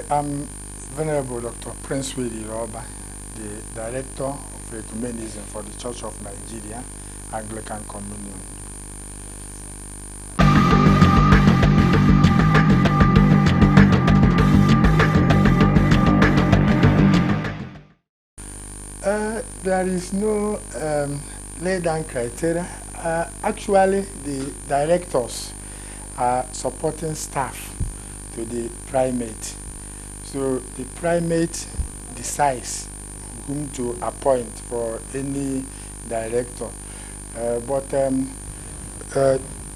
I'm Venerable Dr. Prince Willie Roba, the Director of Ecumenism for the Church of Nigeria, Anglican Communion. There is no laid-down criteria. Actually, the directors are supporting staff to the primate. So the primate decides whom to appoint for any director. But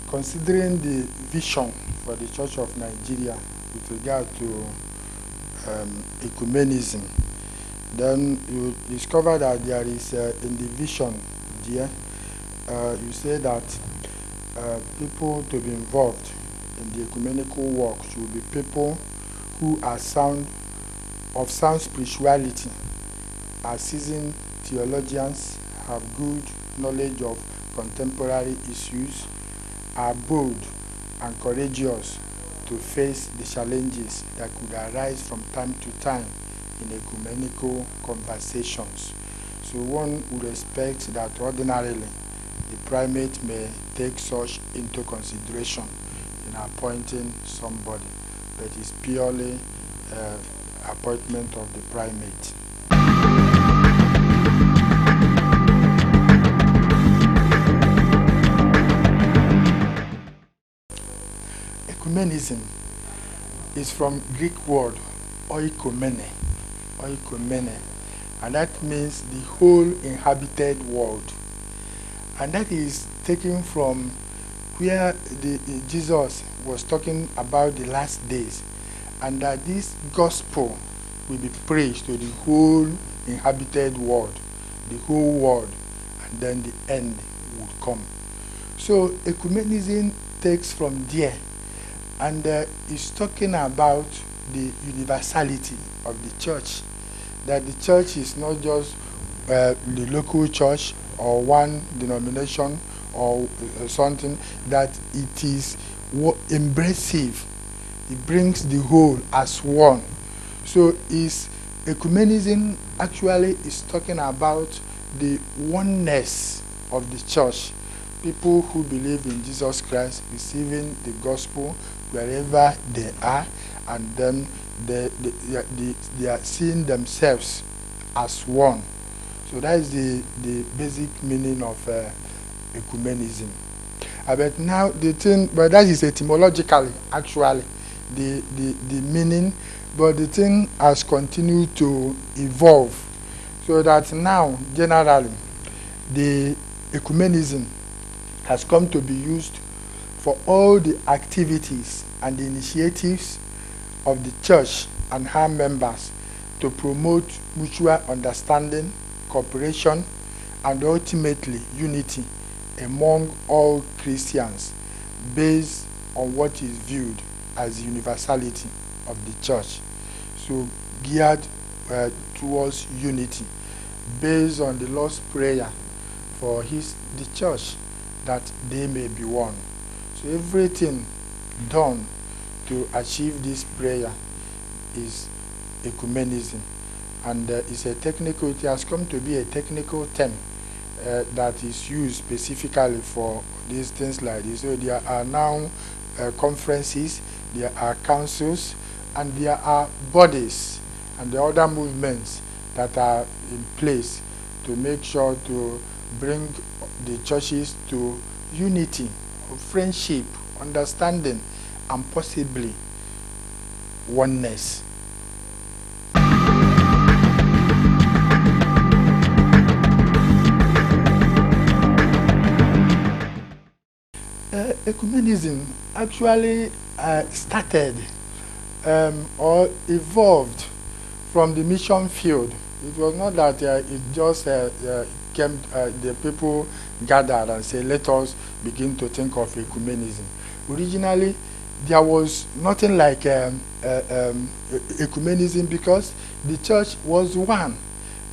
considering the vision for the Church of Nigeria with regard to ecumenism, then you discover that there is in the vision there, you say that people to be involved in the ecumenical work should be people who are of sound spirituality, are seasoned theologians, have good knowledge of contemporary issues, are bold and courageous to face the challenges that could arise from time to time in ecumenical conversations. So one would expect that ordinarily the primate may take such into consideration in appointing somebody, but it's purely appointment of the primate. Ecumenism is from Greek word oikomene, and that means the whole inhabited world. And that is taken from where Jesus was talking about the last days, and that this gospel will be preached to the whole inhabited world, the whole world, and then the end would come. So ecumenism takes from there, and is talking about the universality of the church, that the church is not just the local church or one denomination or something, that it is embracive. It brings the whole as one. So ecumenism actually is talking about the oneness of the church. People who believe in Jesus Christ receiving the gospel wherever they are, and then they are seeing themselves as one. So that is the basic meaning of ecumenism. But now the thing, but that is etymologically actually the meaning, but the thing has continued to evolve, so that now generally the ecumenism has come to be used for all the activities and the initiatives of the church and her members to promote mutual understanding, cooperation, and ultimately unity among all Christians based on what is viewed as the universality of the church. So geared towards unity based on the Lord's Prayer for the church, that they may be one. So everything done to achieve this prayer is ecumenism, and it's a technical, it has come to be a technical term that is used specifically for these things like this. So there are now conferences, there are councils, and there are bodies and the other movements that are in place to make sure to bring the churches to unity, friendship, understanding, and possibly oneness. Ecumenism actually started or evolved from the mission field. It was not that it just came, the people gathered and said, let us begin to think of ecumenism. Originally, there was nothing like ecumenism, because the church was one.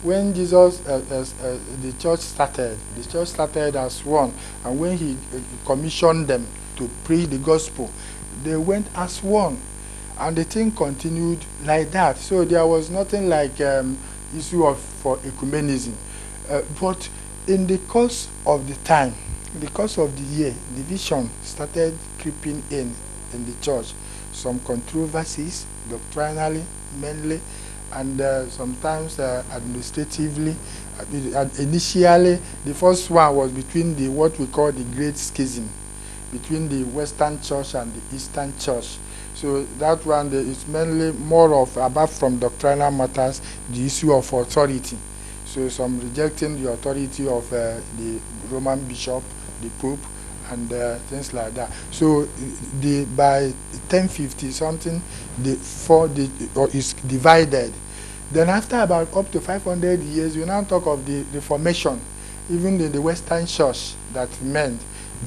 When Jesus, the church started as one, and when he commissioned them to preach the gospel, they went as one. And the thing continued like that. So there was nothing like issue of for ecumenism. But in the course of the time, in the course of the year, division started creeping in the church. Some controversies, doctrinally mainly, and sometimes administratively. Initially, the first one was between the what we call the Great Schism, between the Western Church and the Eastern Church. So that one is mainly more of, apart from doctrinal matters, the issue of authority. So some rejecting the authority of the Roman bishop, the Pope, and things like that. So by 1050 something, is divided. Then after about up to 500 years, we now talk of the Reformation, even in the Western Church that meant.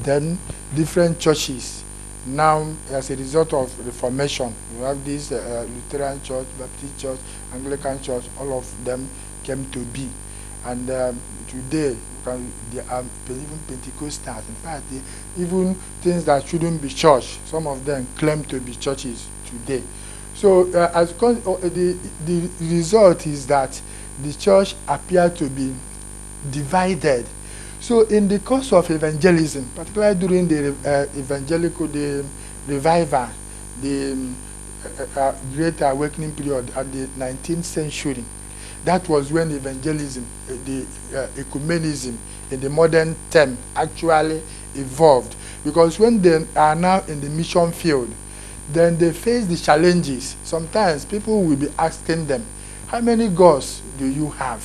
Then different churches now, as a result of Reformation, you have this Lutheran Church, Baptist Church, Anglican Church, all of them came to be. And today, they are even Pentecostals. In fact, even things that shouldn't be church, some of them claim to be churches today. So the result is that the church appeared to be divided. So in the course of evangelism, particularly during the evangelical, the revival, the Great Awakening period at the 19th century, that was when evangelism, the ecumenism in the modern term actually evolved. Because when they are now in the mission field, then they face the challenges. Sometimes people will be asking them, how many gods do you have?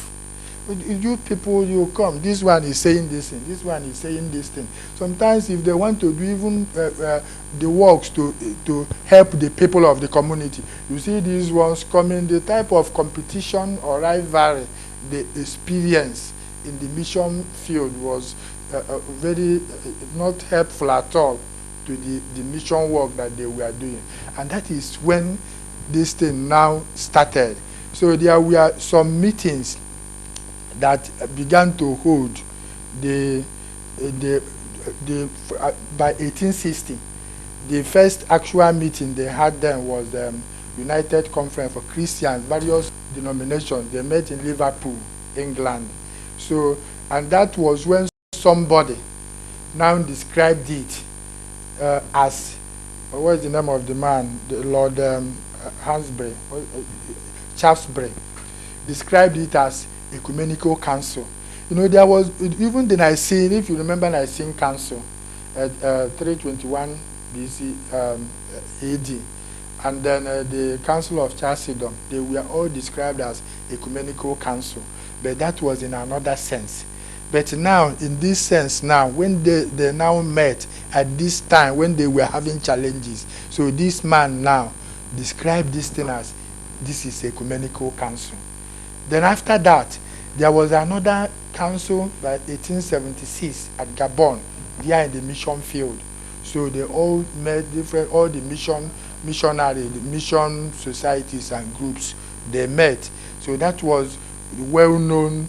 You people, you come, this one is saying this thing, this one is saying this thing. Sometimes if they want to do even the works to help the people of the community, you see these ones coming, the type of competition or rivalry they experience in the mission field was very not helpful at all to the mission work that they were doing. And that is when this thing now started. So there were some meetings that began to hold by 1860. The first actual meeting they had then was the United Conference for Christians, various denominations. They met in Liverpool, England. So, and that was when somebody now described it as, what is the name of the man? The Lord Shaftesbury described it as ecumenical council. You know, there was even the Nicene, if you remember Nicene Council at 321 BC AD, and then the Council of Chalcedon, they were all described as ecumenical council, but that was in another sense. But now, in this sense now, when they now met at this time when they were having challenges, so this man now described this thing as, this is ecumenical council. Then after that, there was another council by 1876 at Gabon, there in the mission field. So they all met all the missionary, the mission societies and groups, they met. So that was the well-known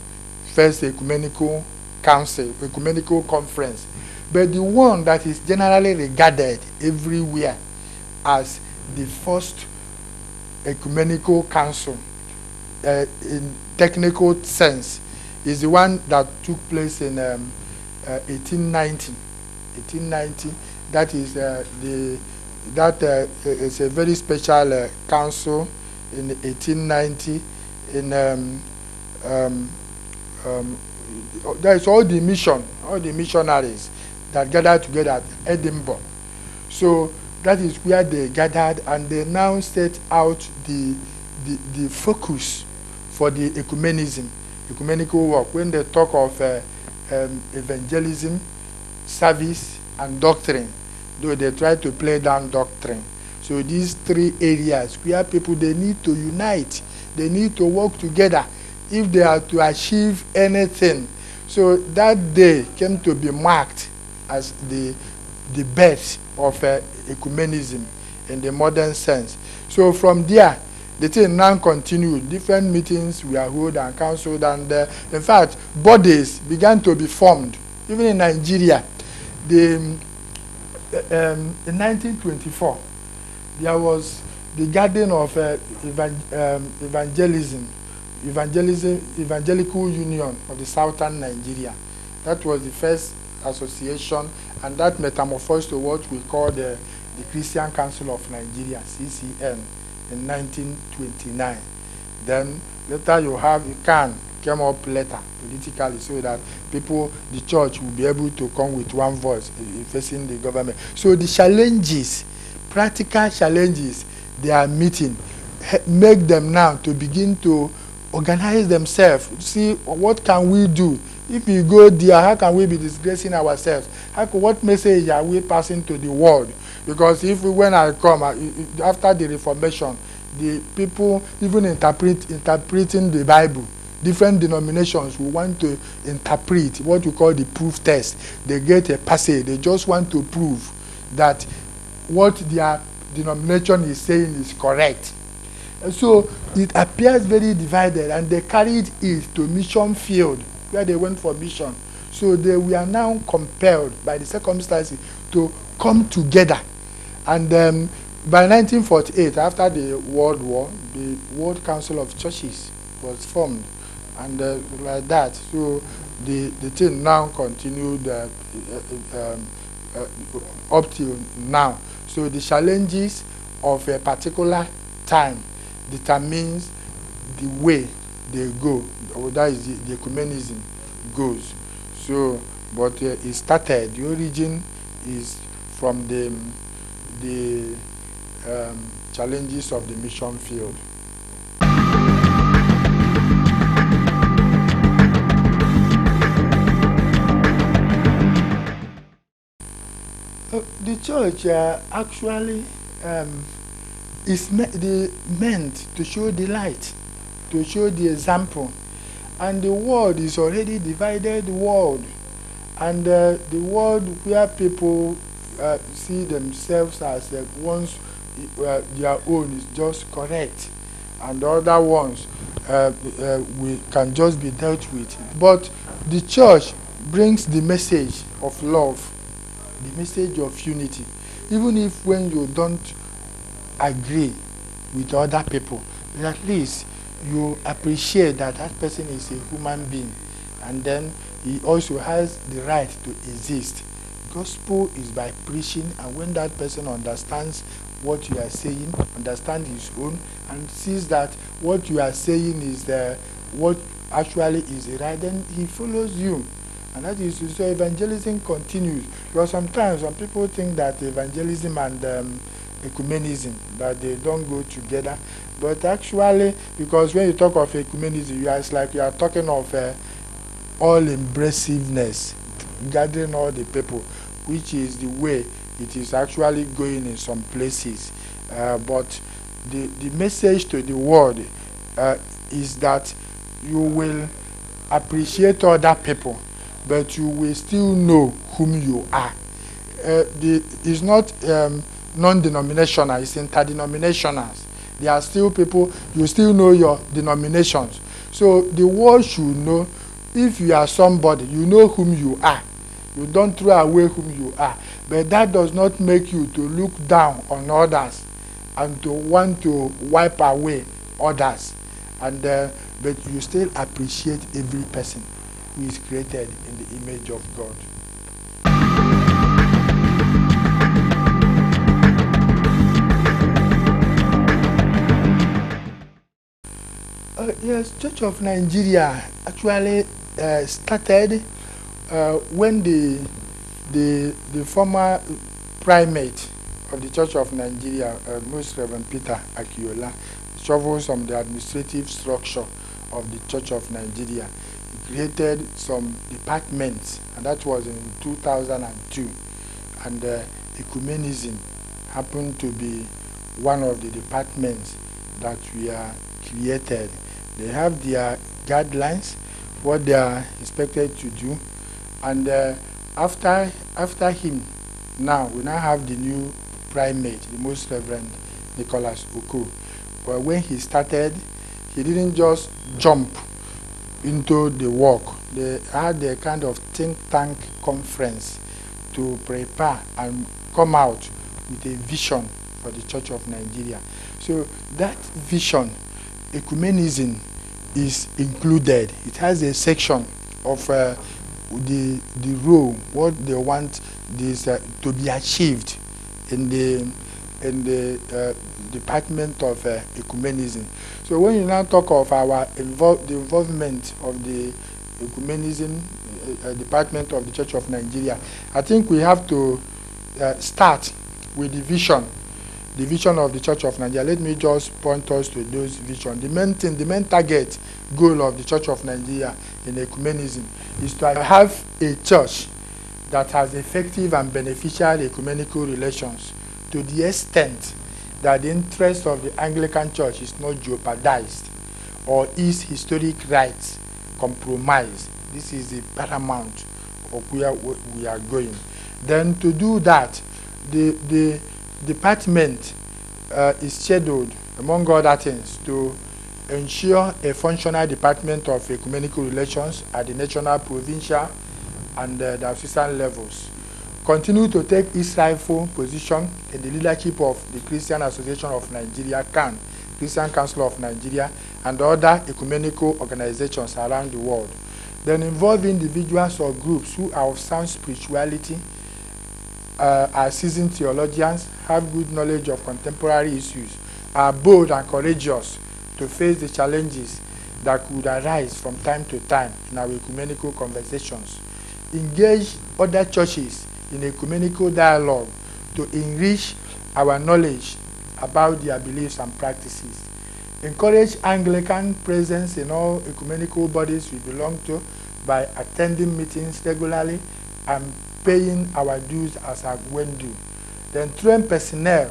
first ecumenical council, ecumenical conference. But the one that is generally regarded everywhere as the first ecumenical council in technical sense is the one that took place in 1890. 1890. That is is a very special council in 1890. In there is all the missionaries that gathered together at Edinburgh. So that is where they gathered, and they now set out the focus for the ecumenical work. When they talk of evangelism, service, and doctrine, though they try to play down doctrine. So these three areas where people, they need to unite, they need to work together if they are to achieve anything. So that day came to be marked as the birth of ecumenism in the modern sense. So from there, the thing now continued. Different meetings were held and counseled, and in fact, bodies began to be formed. Even in Nigeria, in 1924, there was the garden of Evangelical Union of the Southern Nigeria. That was the first association, and that metamorphosed to what we call the Christian Council of Nigeria, CCN, in 1929. Then later you have Acnn came up later politically, so that people, the church, will be able to come with one voice facing the government. So the challenges, practical challenges they are meeting, make them now to begin to organize themselves, see what can we do. If we go there, how can we be disgracing ourselves? What message are we passing to the world? Because when I come, after the Reformation, the people even interpreting the Bible, different denominations will want to interpret what we call the proof test. They get a passage, they just want to prove that what their denomination is saying is correct. And so it appears very divided, and they carried it to mission field where they went for mission. So they were now compelled by the circumstances to come together. And by 1948, after the World War, the World Council of Churches was formed, and like that. So the thing now continued up till now. So the challenges of a particular time determines the way they go, or that is the ecumenism goes. So, but it started, the origin is from the challenges of the mission field. The church actually is meant to show the light, to show the example. And the world is already divided world. And the world where people see themselves as ones their own is just correct, and the other ones we can just be dealt with. But the church brings the message of love, the message of unity, even if when you don't agree with other people, at least you appreciate that that person is a human being, and then he also has the right to exist. Gospel is by preaching, and when that person understands what you are saying, understands his own, and sees that what you are saying is what actually is right, then he follows you. And that is, so evangelism continues. Because sometimes some people think that evangelism and ecumenism, that they don't go together. But actually, because when you talk of ecumenism, it's like you are talking of all-embraciveness, gathering all the people, which is the way it is actually going in some places. But the message to the world is that you will appreciate other people, but you will still know whom you are. It's not non-denominational, it's interdenominational. There are still people, you still know your denominations. So the world should know, if you are somebody, you know whom you are. You don't throw away whom you are. But that does not make you to look down on others and to want to wipe away others. And but you still appreciate every person who is created in the image of God. Yes, Church of Nigeria actually started when the former primate of the Church of Nigeria, Most Reverend Peter Akiola, shovels from the administrative structure of the Church of Nigeria. He created some departments, and that was in 2002. And ecumenism happened to be one of the departments that we are created. They have their guidelines, what they are expected to do, and after him, now we now have the new primate, the Most Reverend Nicholas Oko. But when he started, he didn't just jump into the work. They had a kind of think tank conference to prepare and come out with a vision for the Church of Nigeria. So that vision, ecumenism, is included. It has a section of the role, what they want this to be achieved in the department of ecumenism. So when you now talk of the involvement of the ecumenism department of the Church of Nigeria, I think we have to start with the vision of the Church of Nigeria. Let me just point us to those visions. The main thing, the main target goal of the Church of Nigeria in ecumenism is to have a church that has effective and beneficial ecumenical relations to the extent that the interest of the Anglican Church is not jeopardized or its historic rights compromised. This is the paramount of where we are going. Then to do that, the department is scheduled, among other things, to ensure a functional department of ecumenical relations at the national, provincial, and the diocesan levels. Continue to take its rightful position in the leadership of the Christian Association of Nigeria, ACNN, Christian Council of Nigeria, and other ecumenical organizations around the world. Then involve individuals or groups who are of sound spirituality, are seasoned theologians, have good knowledge of contemporary issues, are bold and courageous to face the challenges that could arise from time to time in our ecumenical conversations. Engage other churches in ecumenical dialogue to enrich our knowledge about their beliefs and practices. Encourage Anglican presence in all ecumenical bodies we belong to by attending meetings regularly and paying our dues as our when due. Then train personnel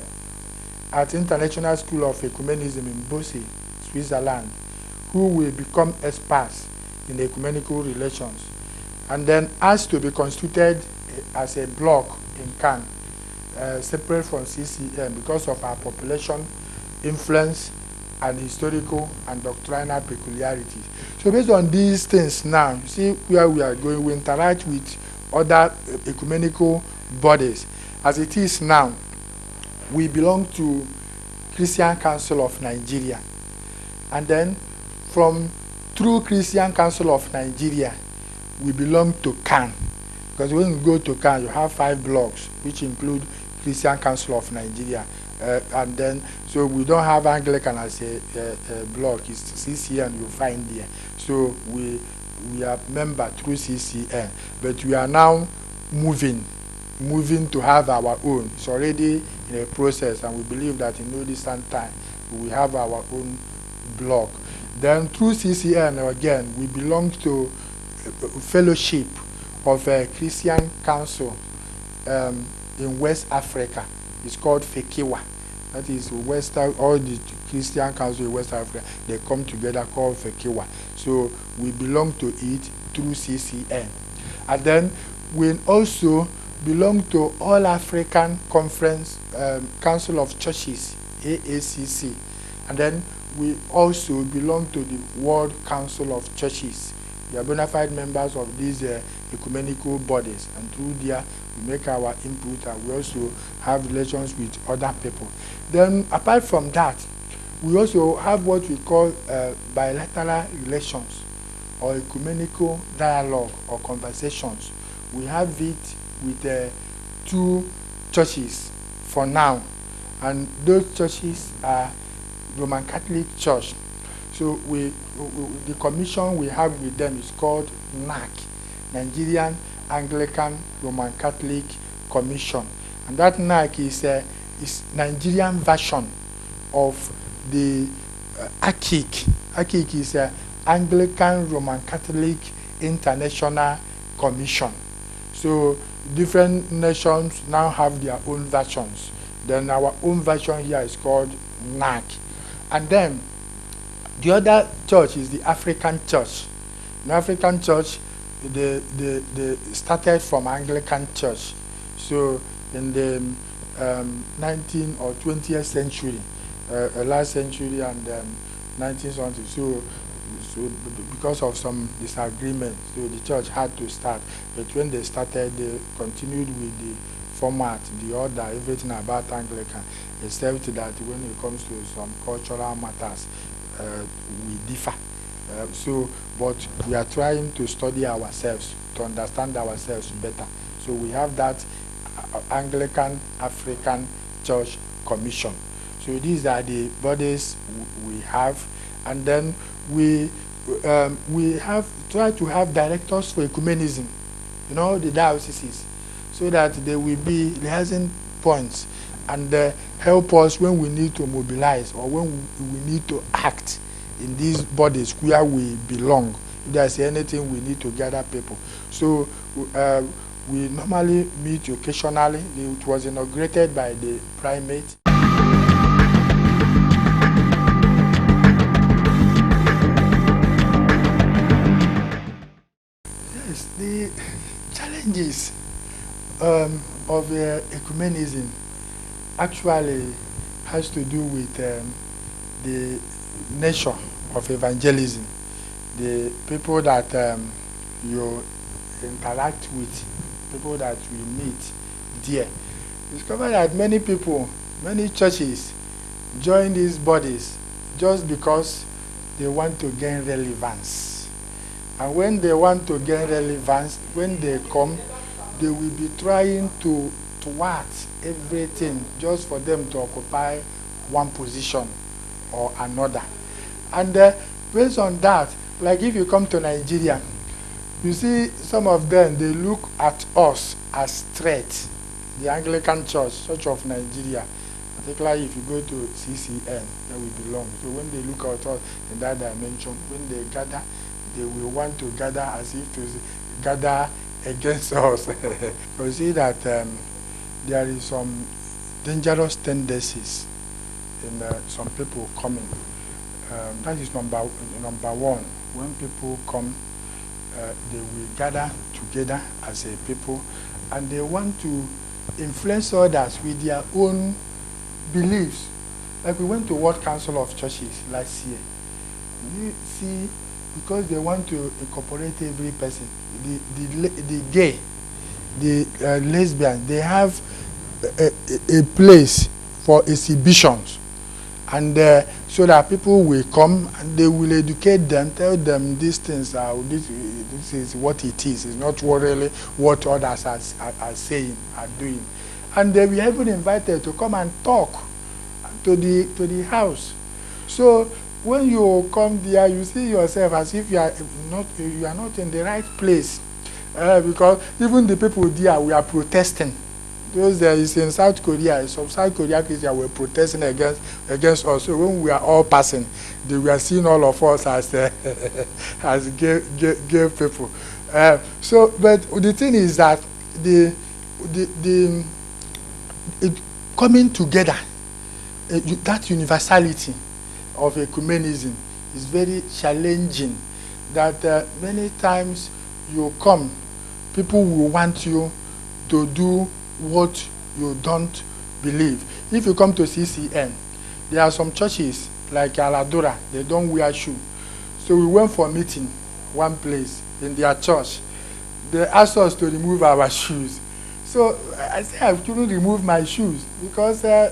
at International School of Ecumenism in Bosse, Switzerland, who will become experts in ecumenical relations. And then ask to be constituted as a block in CAN, separate from CCN because of our population, influence, and historical and doctrinal peculiarities. So based on these things now, you see where we are going. We interact with other ecumenical bodies. As it is now, we belong to Christian Council of Nigeria. And then through Christian Council of Nigeria, we belong to CAN. Because when you go to CAN, you have 5 blocks, which include Christian Council of Nigeria. And then, so we don't have Anglican as a block. It's CCN you find there. So we are member through CCN. But we are now moving to have our own. It's already in a process, and we believe that in no distant time, we have our own block. Then through CCN, again, we belong to a fellowship of a Christian Council in West Africa. It's called FEKIWA. That is all the Christian Council in West Africa, they come together called FEKIWA. So we belong to it through CCN. And then we also belong to All African Conference Council of Churches, AACC. And then we also belong to the World Council of Churches. We are bona fide members of these ecumenical bodies, and through there we make our input, and we also have relations with other people. Then apart from that, we also have what we call bilateral relations or ecumenical dialogue or conversations. We have it with 2 churches for now, and those churches are Roman Catholic Church. So the commission we have with them is called NAC, Nigerian Anglican Roman Catholic Commission, and that NAC is Nigerian version of the ACNN. ACNN is Anglican Roman Catholic International Commission. So different nations now have their own versions. Then our own version here is called NAC, and then the other church is the African Church. The African Church, they started from Anglican Church. So in the 19th or 20th century, last century and 19th century. So because of some disagreement, so the church had to start. But when they started, they continued with the format, the order, everything about Anglican, except that when it comes to some cultural matters, we differ. But we are trying to study ourselves, to understand ourselves better. So we have that Anglican African Church Commission. So these are the bodies we have, and then we have tried to have directors for ecumenism in all the dioceses, so that there will be liaison points and help us when we need to mobilize or when we need to act in these bodies where we belong. If there's anything we need to gather people. So we normally meet occasionally. It was inaugurated by the primate. Yes, the challenges of ecumenism actually has to do with the nature of evangelism, the people that you interact with, people that you meet there. Discover that many people, many churches join these bodies just because they want to gain relevance. And when they want to gain relevance, when they come, they will be trying to thwart everything just for them to occupy one position or another. And based on that, like if you come to Nigeria, you see some of them, they look at us as threat. The Anglican Church of Nigeria, particularly if you go to CCN, where we belong. So when they look at us in that dimension, when they gather, they will want to gather as if to gather against us. You see that there is some dangerous tendencies in some people coming. That is number one. When people come, they will gather together as a people, and they want to influence others with their own beliefs. Like we went to World Council of Churches last year. You see, because they want to incorporate every person, the gay, the lesbian, they have a place for exhibitions, and so that people will come and they will educate them, tell them these things are this is what it is. It's not really what others are saying, are doing, and they will even invited to come and talk to the house. So when you come there, you see yourself as if you are not in the right place, because even the people there, we are protesting. Those there is in South Korea, some South Korean Christians were protesting against us. So when we are all passing, they were seeing all of us as as gay people. But the thing is that coming together, that universality of ecumenism is very challenging. That many times you come, people will want you to do what you don't believe. If you come to CCN, there are some churches like Aladura, they don't wear shoe. So we went for a meeting one place in their church. They asked us to remove our shoes. So I said I couldn't remove my shoes because they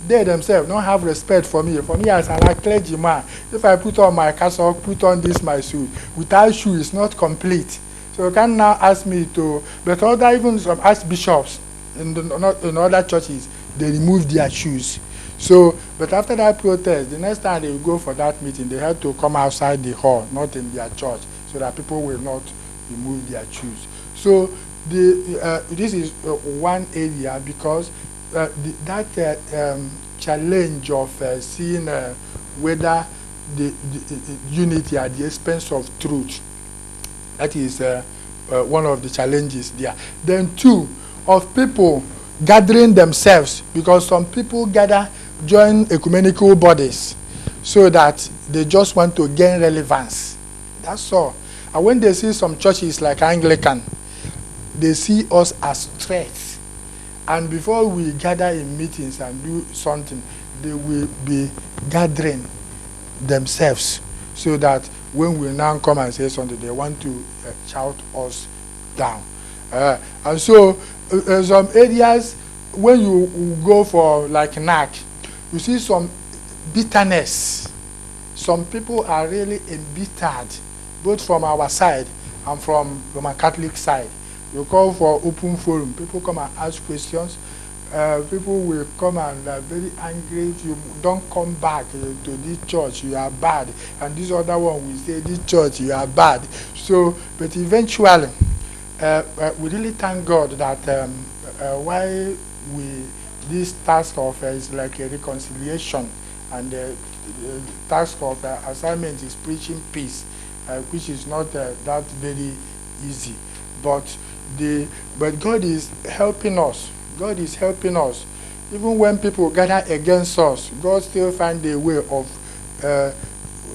themselves don't have respect for me. For me as a clergyman, if I put on my cassock, put on this my shoe, without shoe it's not complete. So you can now ask me to, but even some archbishops in other churches, they remove their shoes. So, but after that protest, the next time they will go for that meeting, they had to come outside the hall, not in their church, so that people will not remove their shoes. So this is one area, because that challenge of seeing whether the unity at the expense of truth, that is one of the challenges there. Then two, of people gathering themselves, because some people join ecumenical bodies so that they just want to gain relevance. That's all. And when they see some churches like Anglican, they see us as threats. And before we gather in meetings and do something, they will be gathering themselves, so that when we now come and say something, they want to shout us down. And so some areas, when you go for like knack, you see some bitterness. Some people are really embittered, both from our side and from Roman Catholic side. You call for open forum. People come and ask questions. People will come and very angry. If you don't come back to this church, you are bad. And this other one will say, this church, you are bad. So, but eventually, we really thank God that why this task of is like a reconciliation, and the task of assignment is preaching peace, which is not that very easy. But God is helping us. God is helping us. Even when people gather against us, God still finds a way of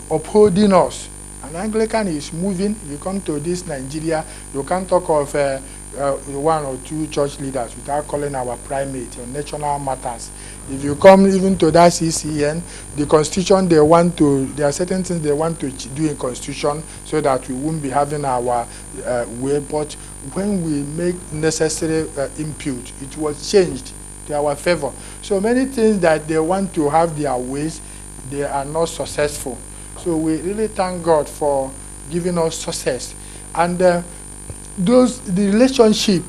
upholding us. And Anglican is moving. You come to this Nigeria, you can't talk of one or two church leaders without calling our primate on national matters. If you come even to that CCN, the constitution they want to, there are certain things they want to do in constitution so that we won't be having our way. But when we make necessary input, it was changed to our favor. So many things that they want to have their ways, they are not successful. So we really thank God for giving us success. And the relationship,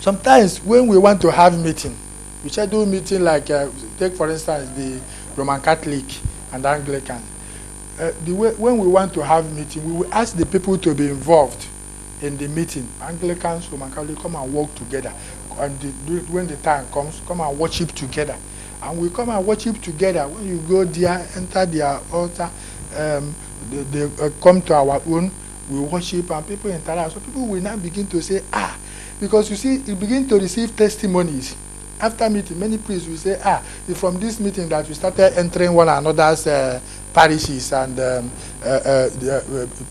sometimes when we want to have meeting, we schedule meeting like, take for instance the Roman Catholic and Anglican. When we want to have meeting, we will ask the people to be involved in the meeting. Anglicans, Roman Catholic, come and work together. And when the time comes, come and worship together. And we come and worship together. When you go there, enter their altar, they come to our own, we worship, and people interact. So people will now begin to say, because you see, you begin to receive testimonies. After meeting, many priests will say, it's from this meeting that we started entering one another's parishes and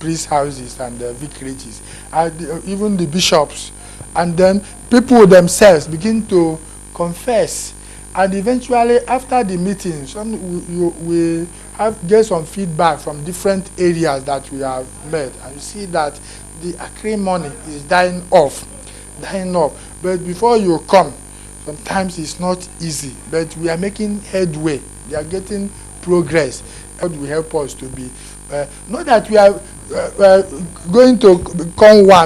priest houses and vicarages, even the bishops. And then people themselves begin to confess. And eventually, after the meeting, we get some feedback from different areas that we have met. And you see that the acrimony is dying off. But before you come, sometimes it's not easy. But we are making headway. We are getting progress. God will help us to be. Not that we are going to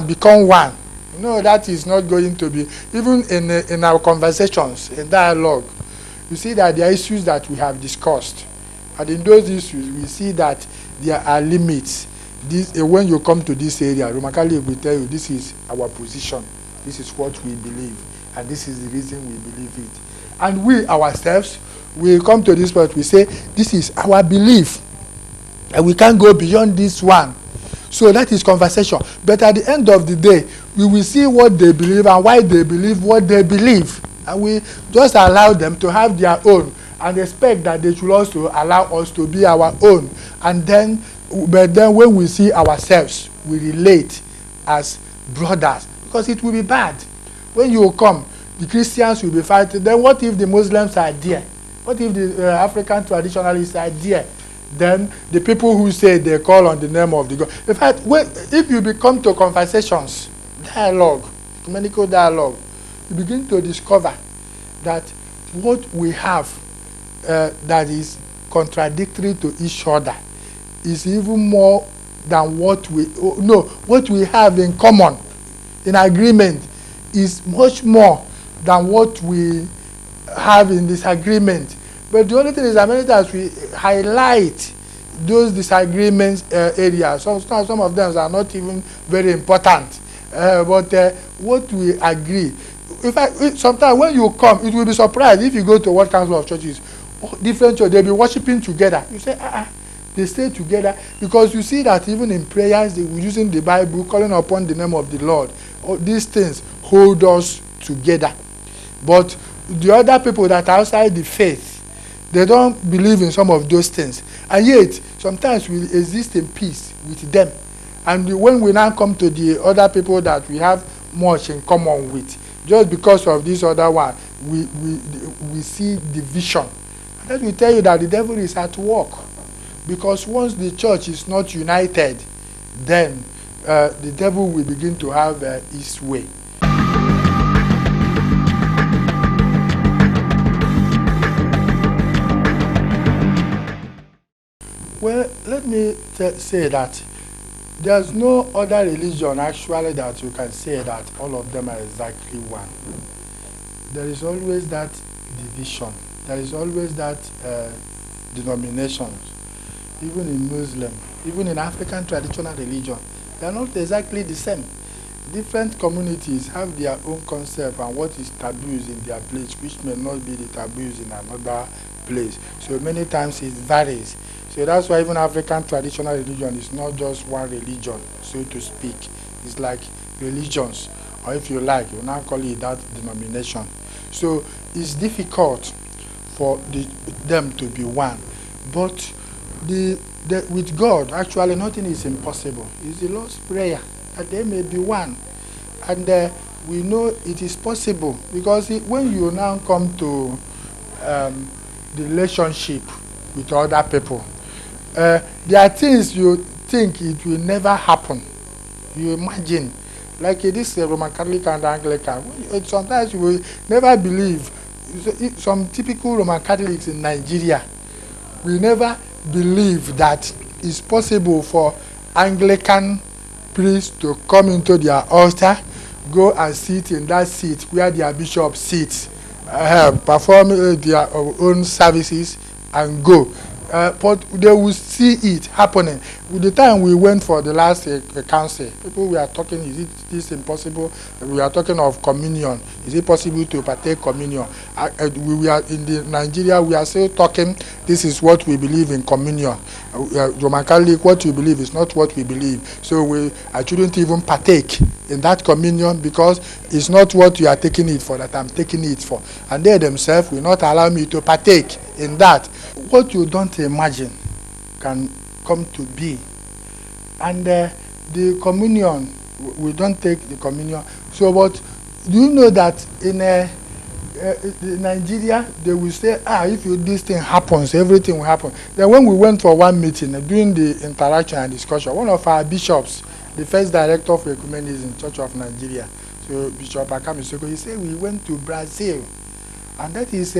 become one. No, that is not going to be. Even in our conversations, in dialogue, you see that there are issues that we have discussed. And in those issues, we see that there are limits. When you come to this area, Roman Catholic will tell you, this is our position. This is what we believe. And this is the reason we believe it. And we ourselves, we come to this point, we say, this is our belief. And we can't go beyond this one. So that is conversation. But at the end of the day, we will see what they believe and why they believe what they believe. And we just allow them to have their own and expect that they should also allow us to be our own. And then, but then when we see ourselves, we relate as brothers. Because it will be bad. When you come, the Christians will be fighting. Then what if the Muslims are there? What if the African traditionalists are there? Then the people who say they call on the name of the God. In fact, if you come to conversations, dialogue, ecumenical dialogue, you begin to discover that what we have that is contradictory to each other is even more than what we have in common, in agreement, is much more than what we have in disagreement. But the only thing is that many times we highlight those disagreements areas. Some of them are not even very important. But what we agree. In fact, sometimes when you come, it will be surprised if you go to World Council of Churches, different churches, they'll be worshiping together. You say, they stay together because you see that even in prayers, they were using the Bible, calling upon the name of the Lord. These things hold us together. But the other people that are outside the faith, they don't believe in some of those things. And yet, sometimes we exist in peace with them. And when we now come to the other people that we have much in common with, just because of this other one, we see division. And that will tell you that the devil is at work. Because once the church is not united, then the devil will begin to have his way. Well, let me say that there's no other religion actually that you can say that all of them are exactly one. There is always that division. There is always that denominations. Even in Muslim, even in African traditional religion, they are not exactly the same. Different communities have their own concept and what is taboos in their place, which may not be the taboos in another place. So many times it varies. So that's why even African traditional religion is not just one religion, so to speak. It's like religions, or if you like, you now call it that denomination. So it's difficult for them to be one. But with God, actually nothing is impossible. It's the Lord's prayer that they may be one. And we know it is possible because when you now come to the relationship with other people, there are things you think it will never happen. You imagine, like this Roman Catholic and Anglican, sometimes you will never believe. Some typical Roman Catholics in Nigeria will never believe that it's possible for Anglican priests to come into their altar, go and sit in that seat where their bishop sits, perform their own services and go. But they will see it happening. With the time we went for the last council, people were talking, is this impossible? We are talking of communion. Is it possible to partake communion? We are in Nigeria, we are still talking, this is what we believe in communion. Roman Catholic, what you believe is not what we believe. So I shouldn't even partake in that communion because it's not what you are taking it for that I'm taking it for. And they themselves will not allow me to partake in that. What you don't imagine can come to be. And the communion, we don't take the communion. So, but do you know that in Nigeria, they will say, if this thing happens, everything will happen. Then when we went for one meeting, during the interaction and discussion, one of our bishops, the first director of Ecumenism, Church of Nigeria, so Bishop Akamisoko, he said we went to Brazil. And that is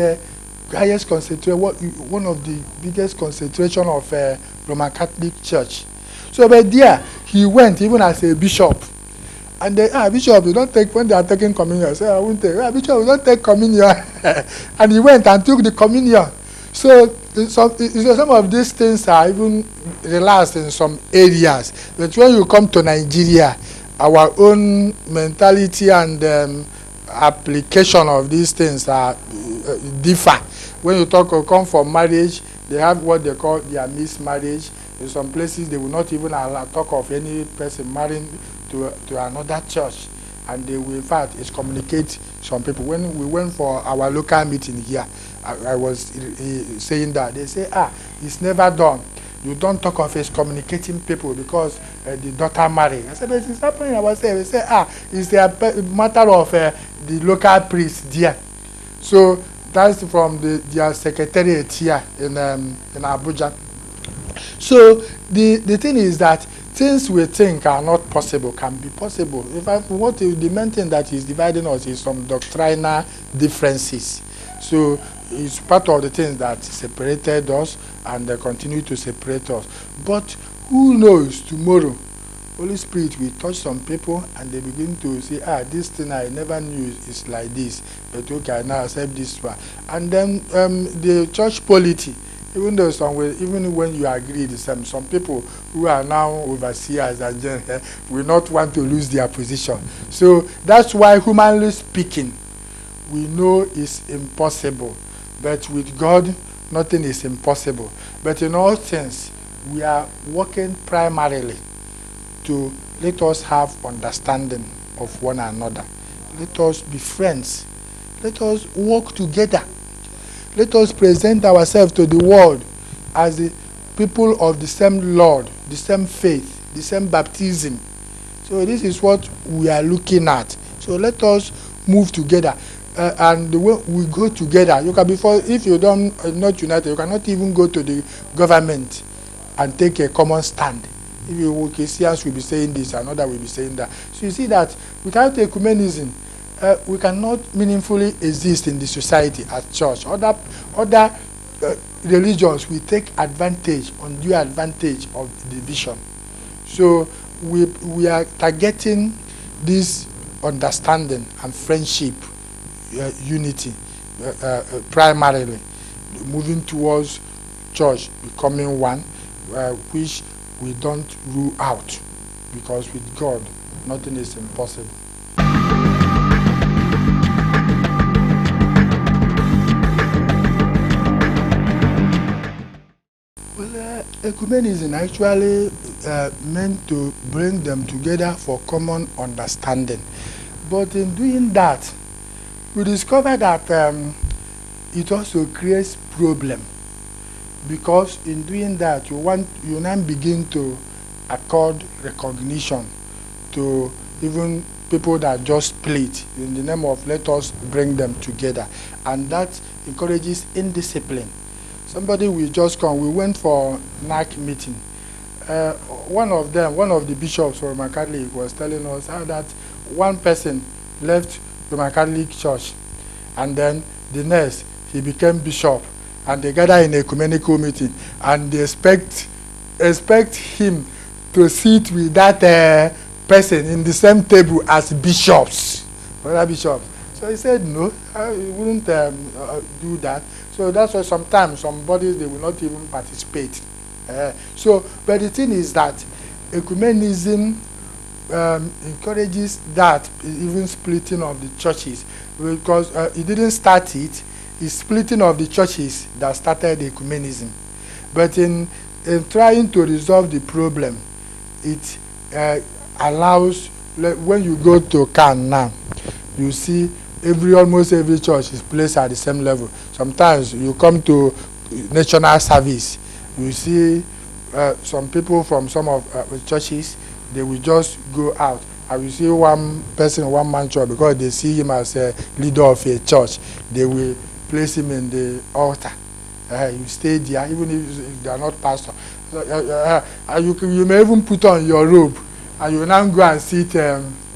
highest concentration, one of the biggest concentration of Roman Catholic Church. So, but there he went even as a bishop, and bishop, you don't take when they are taking communion. I said, I won't take. Bishop, you don't take communion, and he went and took the communion. So some of these things are even relaxed in some areas, but when you come to Nigeria, our own mentality and application of these things are differ. When you come for marriage, they have what they call their mixed marriage. In some places, they will not even talk of any person marrying to another church, and they will, in fact, excommunicate some people. When we went for our local meeting here, I was saying that they say, it's never done. You don't talk of excommunicating people because the daughter married. I said, but it's happening ourselves. They say, it's a matter of the local priest there. So that's from their secretariat here in Abuja. So the thing is that things we think are not possible can be possible. In fact, the main thing that is dividing us is some doctrinal differences. So it's part of the things that separated us and they continue to separate us. But who knows, tomorrow Holy Spirit will touch some people and they begin to say, this thing I never knew is like this, but okay, I now accept this one. And then the church polity, even though even when you agree the same, some people who are now overseers and will not want to lose their position. So that's why, humanly speaking, we know it's impossible. But with God, nothing is impossible. But in all things, we are working primarily to let us have understanding of one another. Let us be friends. Let us work together. Let us present ourselves to the world as the people of the same Lord, the same faith, the same baptism. So this is what we are looking at. So let us move together. And the way we go together, if you don't not united, you cannot even go to the government and take a common stand. If you Christians will be saying this, another will be saying that. So you see that without ecumenism, we cannot meaningfully exist in the society as church. Other religions will take advantage, undue advantage of the division. So we are targeting this understanding and friendship, unity, primarily, moving towards church becoming one, which we don't rule out, because with God nothing is impossible. Well, ecumenism actually meant to bring them together for common understanding, but in doing that, we discovered that it also creates problem, because in doing that you now begin to accord recognition to even people that just split in the name of let us bring them together, and that encourages indiscipline. Somebody will just come. We went for NAC meeting. One of the bishops from my Catholic was telling us how that one person left the my Catholic church, and then the next he became bishop, and they gather in a ecumenical meeting, and they expect him to sit with that person in the same table as bishops, other bishops. So he said no, he wouldn't do that. So that's why sometimes some bodies they will not even participate. But the thing is that ecumenism encourages that, even splitting of the churches, because it didn't start it. It's splitting of the churches that started ecumenism. But in trying to resolve the problem, it allows, when you go to Acnn now, you see almost every church is placed at the same level. Sometimes you come to national service, you see some people from some of the churches, they will just go out. I will see one person, one man church, because they see him as a leader of a church, they will place him in the altar. You stay there, even if they are not pastor. You may even put on your robe, and you now go and sit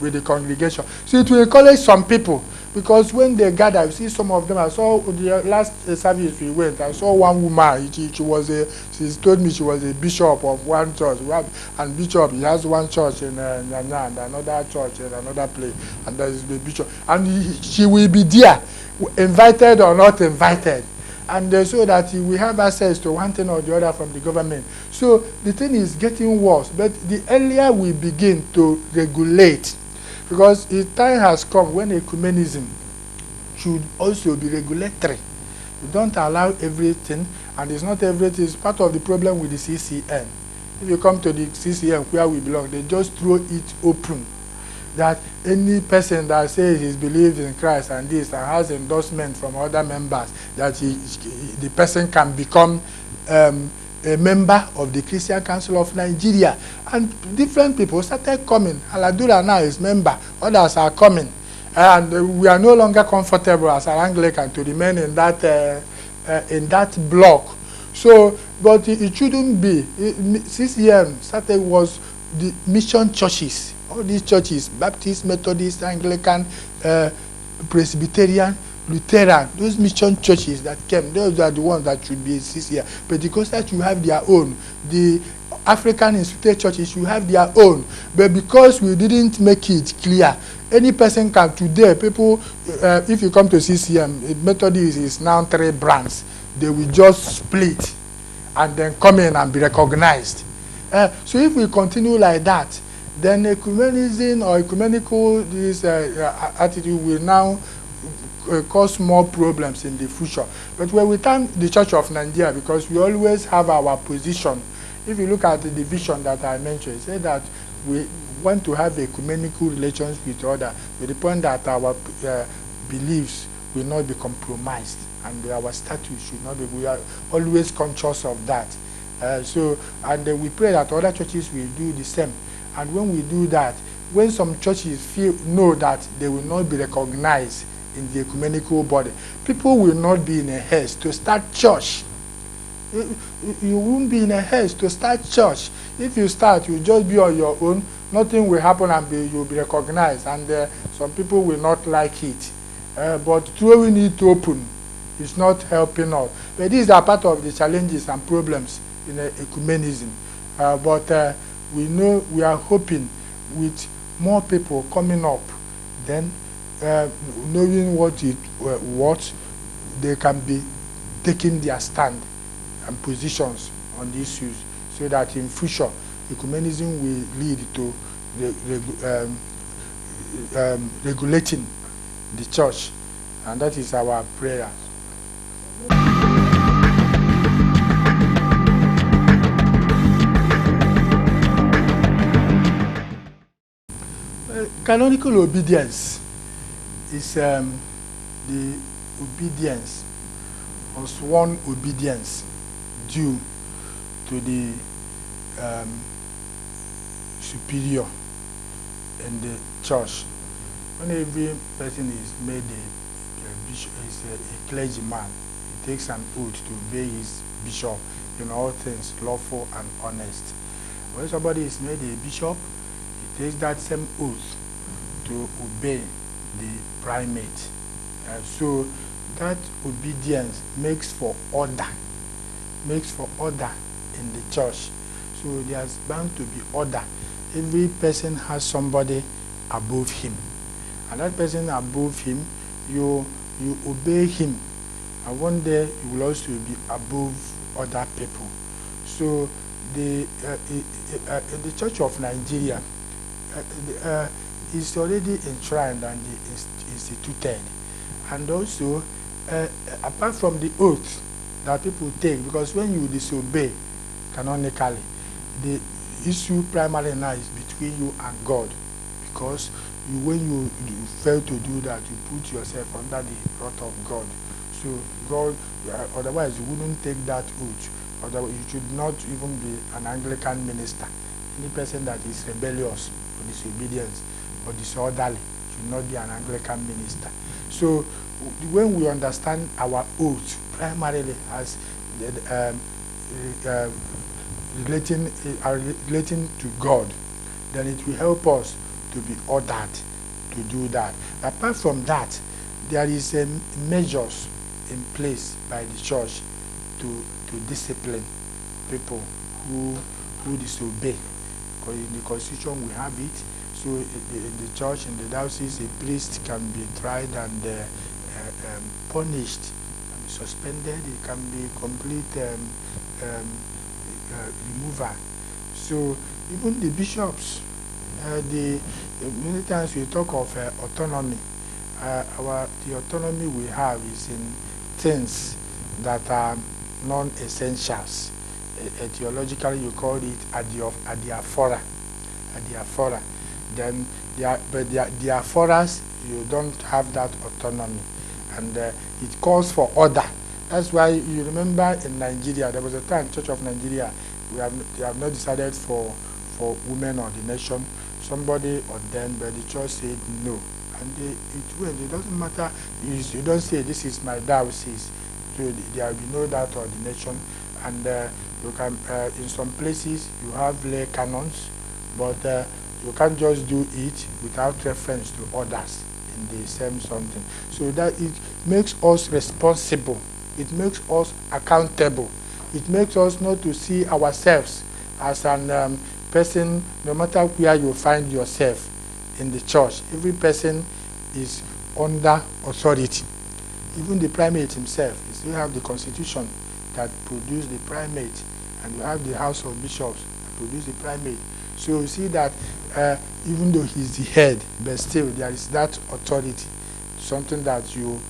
with the congregation. So it will encourage some people, because when they gather, you see some of them. I saw the last service we went. I saw one woman. She told me she was a bishop of one church. And bishop, he has one church in Nyanya, and another church in another place, and there is the bishop. And she will be there, invited or not invited. And so that he will have access to one thing or the other from the government. So the thing is getting worse. But the earlier we begin to regulate, because the time has come when ecumenism should also be regulatory. You don't allow everything, and it's not everything. It's part of the problem with the CCN. If you come to the CCN where we belong, they just throw it open, that any person that says he believes in Christ and this and has endorsement from other members, that the person can become a member of the Christian Council of Nigeria. And different people started coming. Aladura now is member, others are coming. And we are no longer comfortable as an Anglican to remain in that block. So, but it shouldn't be. CCM started was the mission churches. All these churches, Baptist, Methodist, Anglican, Presbyterian, Lutheran, those mission churches that came, those are the ones that should be CCN. Pentecostal you have their own. The African Institute churches you have their own. But because we didn't make it clear, any person can today, people, if you come to CCM, Methodist is now 3 brands. They will just split and then come in and be recognized. So if we continue like that, then ecumenism or ecumenical attitude will now cause more problems in the future. But when we thank the Church of Nigeria, because we always have our position. If you look at the division that I mentioned, say that we want to have ecumenical relations with others, with the point that our beliefs will not be compromised and our status should not be. We are always conscious of that. And we pray that other churches will do the same. And when we do that, when some churches know that they will not be recognized in the ecumenical body, people will not be in a haste to start church. You won't be in a haste to start church. If you start, you'll just be on your own. Nothing will happen and you'll be recognized. And some people will not like it. But throwing it open is not helping us. But these are part of the challenges and problems in ecumenism. But we know, we are hoping with more people coming up, then knowing what they can be taking their stand and positions on the issues, so that in future ecumenism will lead to regulating the church, and that is our prayer. Canonical obedience is the obedience or sworn obedience due to the superior in the church. When every person is made a bishop, is a clergyman, he takes an oath to obey his bishop in all things lawful and honest. When somebody is made a bishop, he takes that same oath to obey the primate. So that obedience makes for order in the church. So there's bound to be order. Every person has somebody above him, and that person above him, you obey him, and one day you will also be above other people. So the Church of Nigeria is already enshrined and instituted, and also apart from the oath that people take, because when you disobey canonically, the issue primarily now is between you and God, because when you fail to do that, you put yourself under the wrath of God. So God, otherwise you wouldn't take that oath. Otherwise you should not even be an Anglican minister. Any person that is rebellious or disobedience or disorderly should not be an Anglican minister. So when we understand our oath primarily as relating to God, then it will help us to be ordered to do that. Apart from that, there is measures in place by the church to discipline people who disobey. Because in the constitution we have it. So in the church, in the diocese, a priest can be tried and punished, can be suspended. It can be complete removal. So even the bishops, many times we talk of autonomy. The autonomy we have is in things that are non-essentials. Theologically, you call it adiaphora. Then the aphoras, you don't have that autonomy, and it calls for order. That's why you remember in Nigeria, there was a time, Church of Nigeria, they have not decided for women ordination. Somebody ordained, but the church said no. And it doesn't matter. You don't say, this is my diocese. So there will be no that ordination. And you can, in some places, you have lay canons, but you can't just do it without reference to others in the same something. So that it makes us responsible. It makes us accountable. It makes us not to see ourselves as an person, no matter where you find yourself in the church. Every person is under authority. Even the primate himself. You still have the constitution that produced the primate, and you have the House of Bishops that produced the primate. So you see that even though he's the head, but still there is that authority, something that you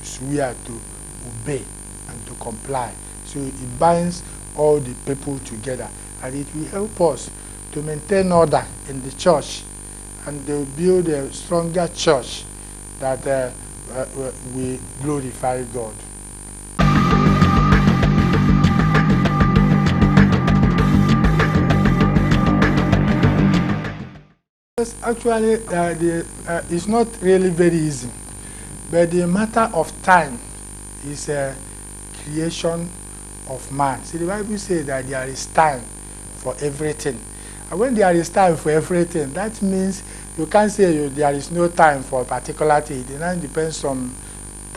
swear to obey and to comply. So it binds all the people together, and it will help us to maintain order in the church and to build a stronger church that will glorify God. Yes, actually, it's not really very easy, but the matter of time is a creation of man. See, the Bible says that there is time for everything. And when there is time for everything, that means you can't say there is no time for a particular thing. It now depends on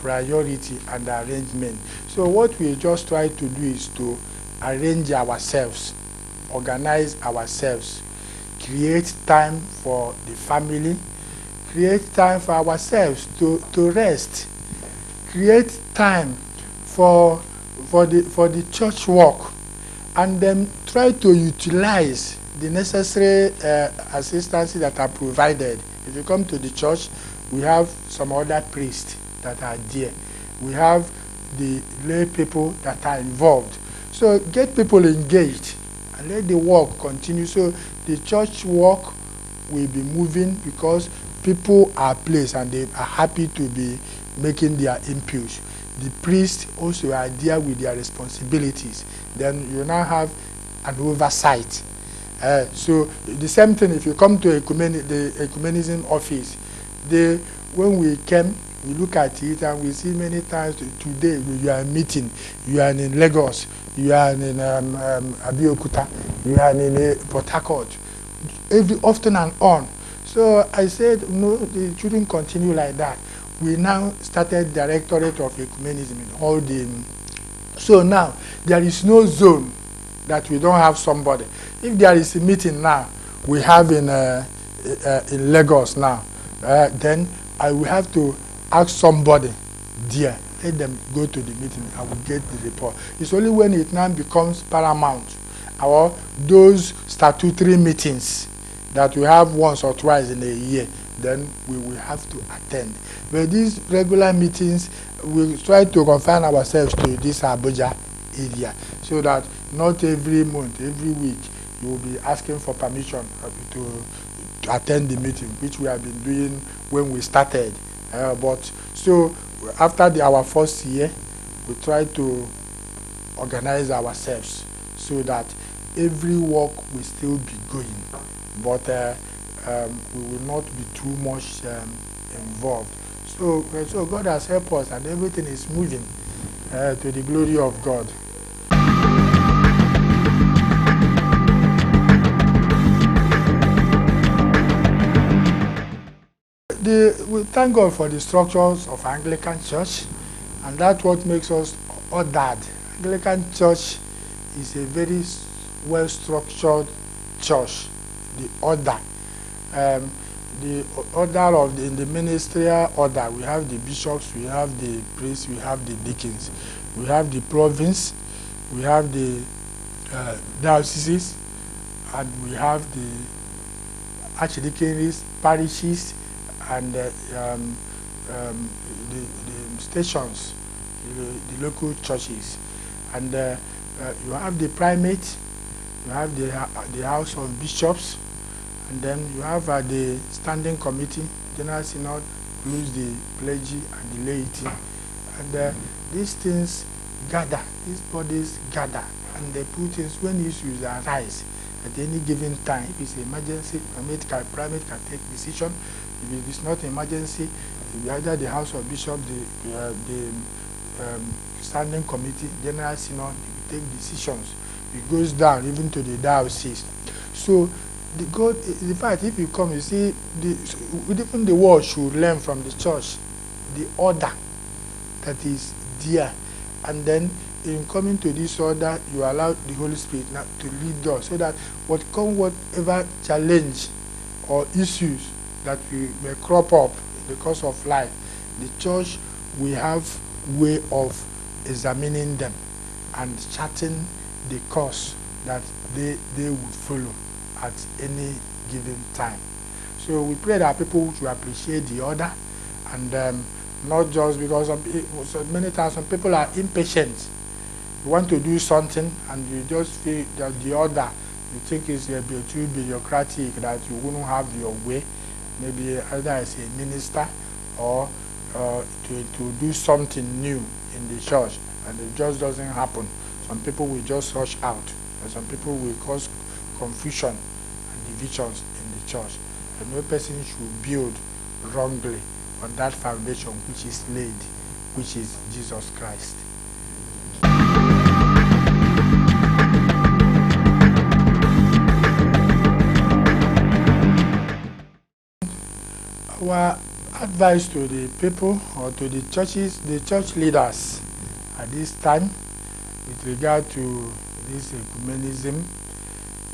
priority and arrangement. So what we just try to do is to arrange ourselves, organize ourselves, create time for the family, create time for ourselves to rest, create time for the church work, and then try to utilize the necessary assistance that are provided. If you come to the church, we have some other priests that are there. We have the lay people that are involved. So get people engaged and let the work continue. So the church work will be moving because people are placed and they are happy to be making their input. The priests also are there with their responsibilities. Then you now have an oversight. So the same thing if you come to the ecumenism office. When we came, we look at it and we see many times today you are meeting, you are in Lagos, you are in Abuja, you are in Port Harcourt, every often and on. So I said, no, it shouldn't continue like that. We now started Directorate of Ecumenism in all the. So now there is no zone that we don't have somebody. If there is a meeting now, we have in Lagos now, then I will have to ask somebody there, let them go to the meeting, I will get the report. It's only when it now becomes paramount, or those statutory meetings that we have once or twice in a year, then we will have to attend. But these regular meetings, we try to confine ourselves to this Abuja area, so that not every month, every week, you will be asking for permission to attend the meeting, which we have been doing when we started. But so after our first year, we try to organize ourselves so that every work will still be going, but we will not be too much involved. So God has helped us, and everything is moving to the glory of God. We thank God for the structures of Anglican Church, and that's what makes us ordered. Anglican Church is a very well-structured church. The order, in the ministerial order, we have the bishops, we have the priests, we have the deacons, we have the province, we have the dioceses, and we have the archdeaconries, parishes, and the stations, the local churches. And you have the primate, you have the House of Bishops, and then you have the Standing Committee, General Synod, includes the clergy and the laity. And these things gather, these bodies gather, and they put things when issues arise at any given time. If it's an emergency, primate can take decision. If it is not an emergency, either the House of Bishops, the Standing Committee, General Synod, will take decisions. It goes down even to the diocese. So in fact, if you come, you see, even the world should learn from the church the order that is there. And then in coming to this order, you allow the Holy Spirit now to lead us, so that whatever challenge or issues that may crop up in the course of life, the church will have way of examining them and charting the course that they will follow at any given time. So we pray that people should appreciate the order, and not just because so many times some people are impatient. You want to do something and you just feel that the order, you think is too bureaucratic, that you wouldn't have your way, maybe either as a minister or to do something new in the church, and it just doesn't happen. Some people will just rush out, and some people will cause confusion and divisions in the church. And no person should build wrongly on that foundation which is laid, which is Jesus Christ. Our advice to the people or to the churches, the church leaders at this time with regard to this ecumenism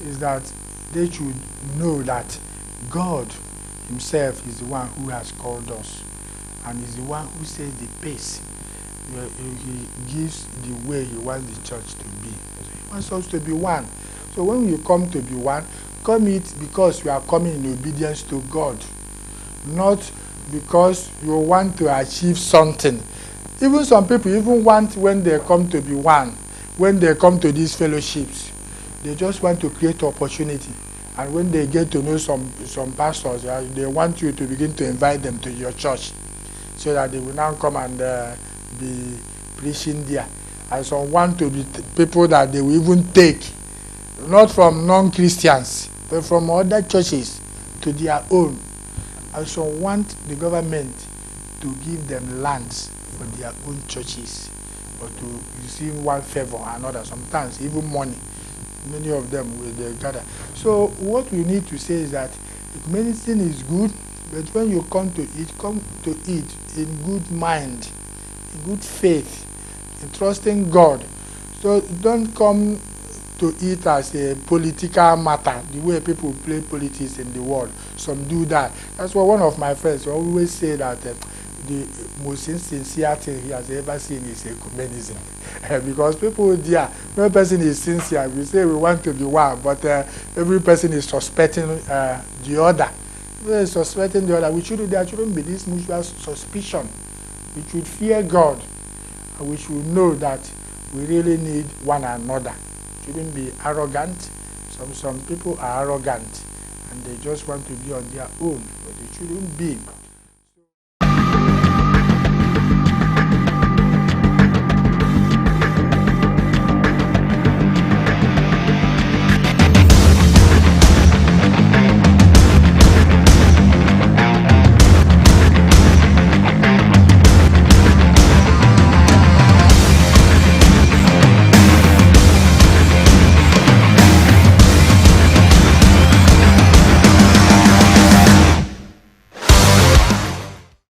is that they should know that God himself is the one who has called us and is the one who sets the pace. He gives the way he wants the church to be. He wants us to be one. So when you come to be one, come it because you are coming in obedience to God, not because you want to achieve something. Even some people even want, when they come to be one, when they come to these fellowships, they just want to create opportunity. And when they get to know some pastors, they want you to begin to invite them to your church so that they will now come and be preaching there. And some want to be people that they will even take, not from non-Christians, but from other churches to their own. And some want the government to give them lands for their own churches or to receive one favor or another, sometimes even money. Many of them will gather. So what we need to say is that medicine is good, but when you come to it in good mind, in good faith, in trusting God. So don't come to it as a political matter, the way people play politics in the world. Some do that. That's what one of my friends always say, that the most sincere thing he has ever seen is ecumenism. Because people there, no person is sincere. We say we want to be one, but every person is suspecting the other. They are suspecting the other. There shouldn't be this mutual suspicion. We should fear God, and we should know that we really need one another. Shouldn't be arrogant. Some people are arrogant and they just want to be on their own, but it shouldn't be.